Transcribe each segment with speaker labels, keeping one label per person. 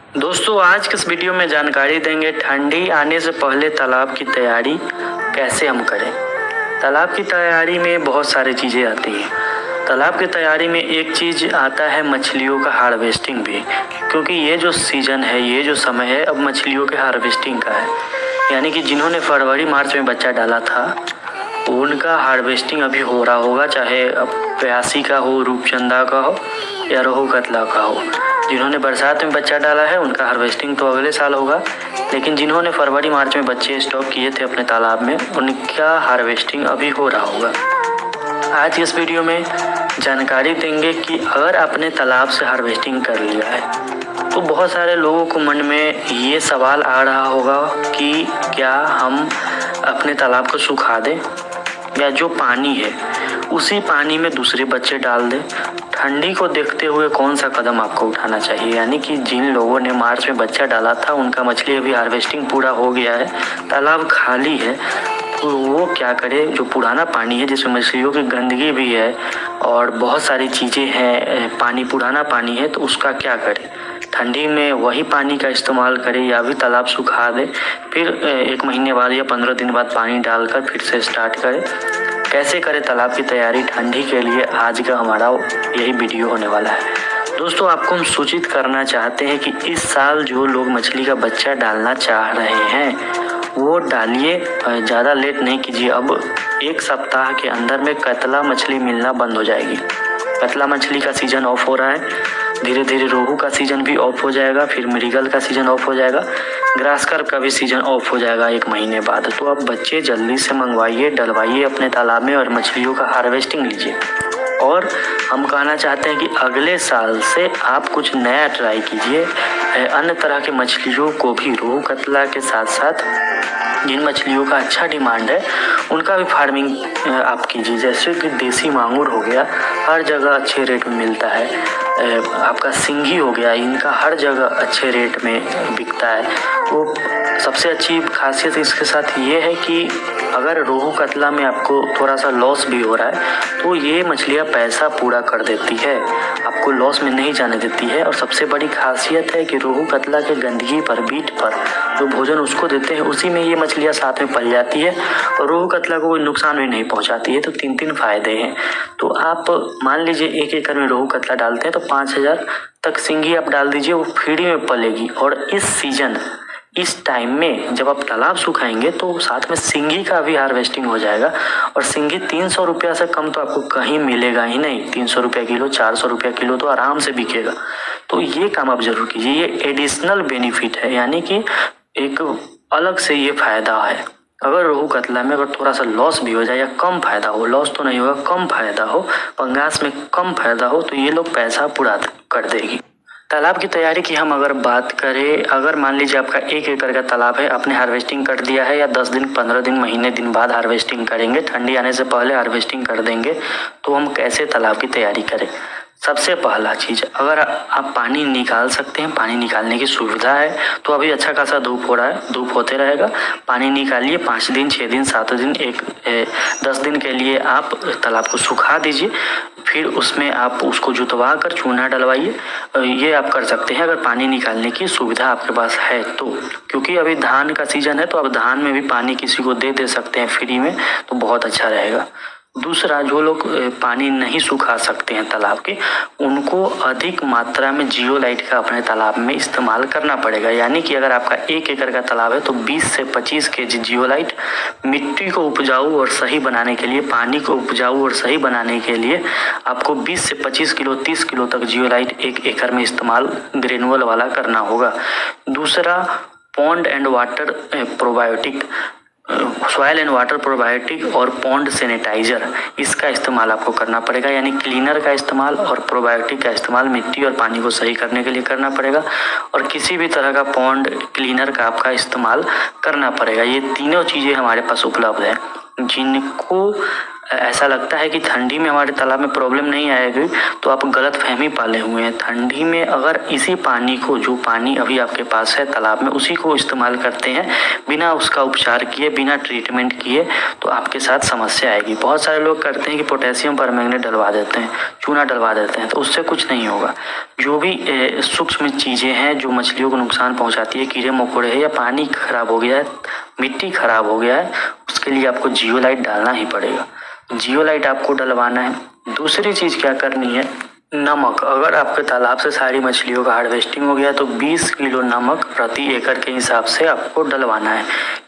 Speaker 1: दोस्तों आज के इस वीडियो में जानकारी देंगे ठंडी आने से पहले तालाब की तैयारी कैसे हम करें। तालाब की तैयारी में बहुत सारी चीज़ें आती हैं। तालाब की तैयारी में एक चीज़ आता है मछलियों का हार्वेस्टिंग भी, क्योंकि ये जो सीज़न है, ये जो समय है अब मछलियों के हार्वेस्टिंग का है। यानी कि जिन्होंने फरवरी मार्च में बच्चा डाला था उनका हार्वेस्टिंग अभी हो रहा होगा, चाहे अब प्यासी का हो, रूपचंदा का हो या रोहू कतला का हो। जिन्होंने बरसात में बच्चा डाला है उनका हार्वेस्टिंग तो अगले साल होगा, लेकिन जिन्होंने फरवरी मार्च में बच्चे स्टॉक किए थे अपने तालाब में उनका हार्वेस्टिंग अभी हो रहा होगा। आज इस वीडियो में जानकारी देंगे कि अगर आपने तालाब से हार्वेस्टिंग कर लिया है तो बहुत सारे लोगों को मन में ये सवाल आ रहा होगा कि क्या हम अपने तालाब को सुखा दें या जो पानी है उसी पानी में दूसरे बच्चे डाल दें। ठंडी को देखते हुए कौन सा कदम आपको उठाना चाहिए, यानी कि जिन लोगों ने मार्च में बच्चा डाला था उनका मछली अभी हार्वेस्टिंग पूरा हो गया है, तालाब खाली है, तो वो क्या करे। जो पुराना पानी है जिसमें मछलियों की गंदगी भी है और बहुत सारी चीज़ें हैं, पानी पुराना पानी है, तो उसका क्या करे। ठंडी में वही पानी का इस्तेमाल करें या भी तालाब सुखा दे, फिर 1 महीने बाद या 15 दिन बाद पानी डालकर फिर से स्टार्ट करें। कैसे करें तालाब की तैयारी ठंडी के लिए, आज का हमारा यही वीडियो होने वाला है। दोस्तों आपको हम सूचित करना चाहते हैं कि इस साल जो लोग मछली का बच्चा डालना चाह रहे हैं वो डालिए, ज़्यादा लेट नहीं कीजिए। अब 1 सप्ताह के अंदर में कतला मछली मिलना बंद हो जाएगी। कतला मछली का सीजन ऑफ हो रहा है, धीरे धीरे रोहू का सीजन भी ऑफ हो जाएगा, फिर मृगल का सीजन ऑफ हो जाएगा, ग्रास कार्प का भी सीजन ऑफ हो जाएगा 1 महीने बाद। तो अब बच्चे जल्दी से मंगवाइए, डलवाइए अपने तालाब में और मछलियों का हार्वेस्टिंग लीजिए। और हम कहना चाहते हैं कि अगले साल से आप कुछ नया ट्राई कीजिए, अन्य तरह के मछलियों को भी, रोहू कतला के साथ साथ जिन मछलियों का अच्छा डिमांड है उनका भी फार्मिंग आप कीजिए। जैसे कि देसी मांगुर हो गया, हर जगह अच्छे रेट में मिलता है। आपका सिंघी हो गया, इनका हर जगह अच्छे रेट में बिकता है। तो सबसे अच्छी खासियत इसके साथ ये है कि अगर रोहू कतला में आपको थोड़ा सा लॉस भी हो रहा है तो ये मछलियाँ पैसा पूरा कर देती है, आपको लॉस में नहीं जाने देती है। और सबसे बड़ी खासियत है कि रोहू कतला के गंदगी पर, बीट पर जो भोजन उसको देते हैं उसी में ये मछलियाँ साथ में पल जाती है और रोहू कतला को कोई नुकसान भी नहीं पहुंचाती है। तो 3 फायदे हैं। तो आप मान लीजिए 1 एकड़ में रोहू कतला डालते हैं तो 5000 तक सिंघी आप डाल दीजिए, वो फ्री में पलेगी। और इस सीजन, इस टाइम में जब आप तालाब सुखाएंगे तो साथ में सिंघी का भी हार्वेस्टिंग हो जाएगा। और सिंघी 300 रुपया से कम तो आपको कहीं मिलेगा ही नहीं। 300 रुपया किलो, 400 रुपया किलो तो आराम से बिकेगा। तो ये काम आप जरूर कीजिए, ये एडिशनल बेनिफिट है, यानी कि एक अलग से ये फायदा है। अगर रोहू कतला में अगर थोड़ा सा लॉस भी हो जाए या कम फायदा हो, लॉस तो नहीं होगा, कम फायदा हो, पंगास में कम फायदा हो, तो ये लोग पैसा पूरा कर देगी। तालाब की तैयारी की हम अगर बात करें, अगर मान लीजिए आपका 1 एकड़ का तालाब है, आपने हार्वेस्टिंग कर दिया है या 10 दिन, 15 दिन, महीने दिन बाद हार्वेस्टिंग करेंगे, ठंडी आने से पहले हार्वेस्टिंग कर देंगे, तो हम कैसे तालाब की तैयारी करें। सबसे पहला चीज़, अगर आप पानी निकाल सकते हैं, पानी निकालने की सुविधा है, तो अभी अच्छा खासा धूप हो रहा है, धूप होते रहेगा, पानी निकालिए। 5 दिन, 6 दिन, 7 दिन, 10 दिन के लिए आप तालाब को सुखा दीजिए, फिर उसमें आप उसको जुतवा कर चूना डलवाइए। ये आप कर सकते हैं अगर पानी निकालने की सुविधा आपके पास है तो, क्योंकि अभी धान का सीजन है तो अब धान में भी पानी किसी को दे सकते हैं फ्री में, तो बहुत अच्छा रहेगा। दूसरा, जो लोग पानी नहीं सुखा सकते हैं तालाब के, उनको अधिक मात्रा में जियोलाइट का अपने तालाब में इस्तेमाल करना पड़ेगा। यानी कि अगर आपका 1 एकड़ का तालाब है तो 20 से 25 केजी जियोलाइट मिट्टी को उपजाऊ और सही बनाने के लिए, पानी को उपजाऊ और सही बनाने के लिए आपको 20 से 25 किलो, 30 किलो तक जियोलाइट 1 एकड़ में इस्तेमाल ग्रेनुअल वाला करना होगा। दूसरा, pond and water probiotic, soil and water probiotic और पॉन्ड सैनिटाइजर, इसका इस्तेमाल आपको करना पड़ेगा। यानी क्लीनर का इस्तेमाल और प्रोबायोटिक का इस्तेमाल मिट्टी और पानी को सही करने के लिए करना पड़ेगा। और किसी भी तरह का पॉन्ड क्लीनर का आपका इस्तेमाल करना पड़ेगा। ये तीनों चीज़ें हमारे पास उपलब्ध है। जिनको ऐसा लगता है कि ठंडी में हमारे तालाब में प्रॉब्लम नहीं आएगी, तो आप गलत फहमी पाले हुए हैं। ठंडी में अगर इसी पानी को, जो पानी अभी आपके पास है तालाब में, उसी को इस्तेमाल करते हैं बिना उसका उपचार किए, बिना ट्रीटमेंट किए, तो आपके साथ समस्या आएगी। बहुत सारे लोग करते हैं कि पोटेशियम परमैंगनेट डलवा देते हैं, चूना डलवा देते हैं, तो उससे कुछ नहीं होगा। जो भी सूक्ष्म चीज़ें हैं जो मछलियों को नुकसान पहुँचाती है, कीड़े मकोड़े है या पानी खराब हो गया है, मिट्टी खराब हो गया है, उसके लिए आपको जियोलाइट डालना ही पड़ेगा। जियोलाइट आपको डलवाना है। दूसरी चीज़ क्या करनी है, नमक। अगर आपके तालाब से सारी मछलियों का हार्वेस्टिंग हो गया तो 20 किलो नमक प्रति एकड़ के हिसाब से आपको डलवाना है।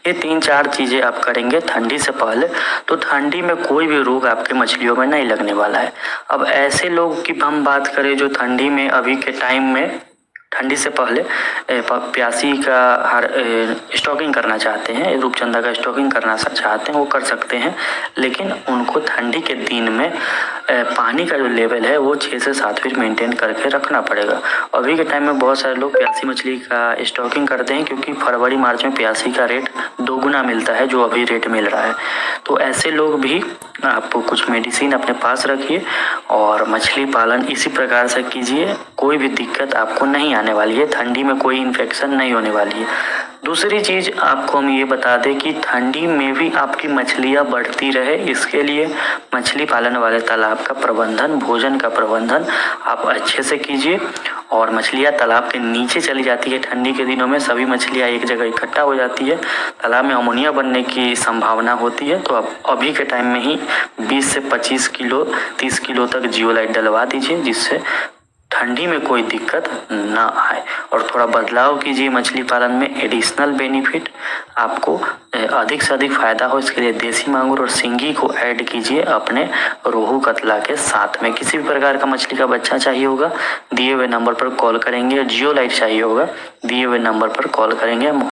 Speaker 1: ये 3-4 चीज़ें आप करेंगे ठंडी से पहले, तो ठंडी में कोई भी रोग आपके मछलियों में नहीं लगने वाला है। अब ऐसे लोग की हम बात करें जो ठंडी में, अभी के टाइम में ठंडी से पहले प्यासी का स्टॉकिंग करना चाहते हैं, रूपचंदा का स्टॉकिंग करना चाहते हैं, वो कर सकते हैं, लेकिन उनको ठंडी के दिन में पानी का जो लेवल है वो 6 से 7 फीट मेंटेन करके रखना पड़ेगा। अभी के टाइम में बहुत सारे लोग प्यासी मछली का स्टॉकिंग करते हैं, क्योंकि फरवरी मार्च में प्यासी का रेट 2 गुना मिलता है जो अभी रेट मिल रहा है। तो ऐसे लोग भी आप कुछ मेडिसिन अपने पास रखिए और मछली पालन इसी प्रकार से कीजिए, कोई भी दिक्कत आपको नहीं आने वाली है, ठंडी में कोई इन्फेक्शन नहीं होने वाली है। दूसरी चीज़ आपको हम ये बता दें कि ठंडी में भी आपकी मछलियाँ बढ़ती रहे, इसके लिए मछली पालन वाले तालाब का प्रबंधन, भोजन का प्रबंधन आप अच्छे से कीजिए। और मछलियाँ तालाब के नीचे चली जाती है ठंडी के दिनों में, सभी मछलियाँ एक जगह इकट्ठा हो जाती है, तालाब में अमोनिया बनने की संभावना होती है। तो आप अभी के टाइम में ही 20 से 25 किलो 30 किलो तक जियोलाइट डलवा दीजिए, जिससे ठंडी में कोई दिक्कत ना आए। और थोड़ा बदलाव कीजिए मछली पालन में, एडिशनल बेनिफिट आपको अधिक से अधिक फायदा हो, इसके लिए देसी मांगुर और सिंगी को ऐड कीजिए अपने रोहू कतला के साथ में। किसी भी प्रकार का मछली का बच्चा चाहिए होगा, दिए हुए नंबर पर कॉल करेंगे। जियोलाइट चाहिए होगा, दिए हुए नंबर पर कॉल करेंगे।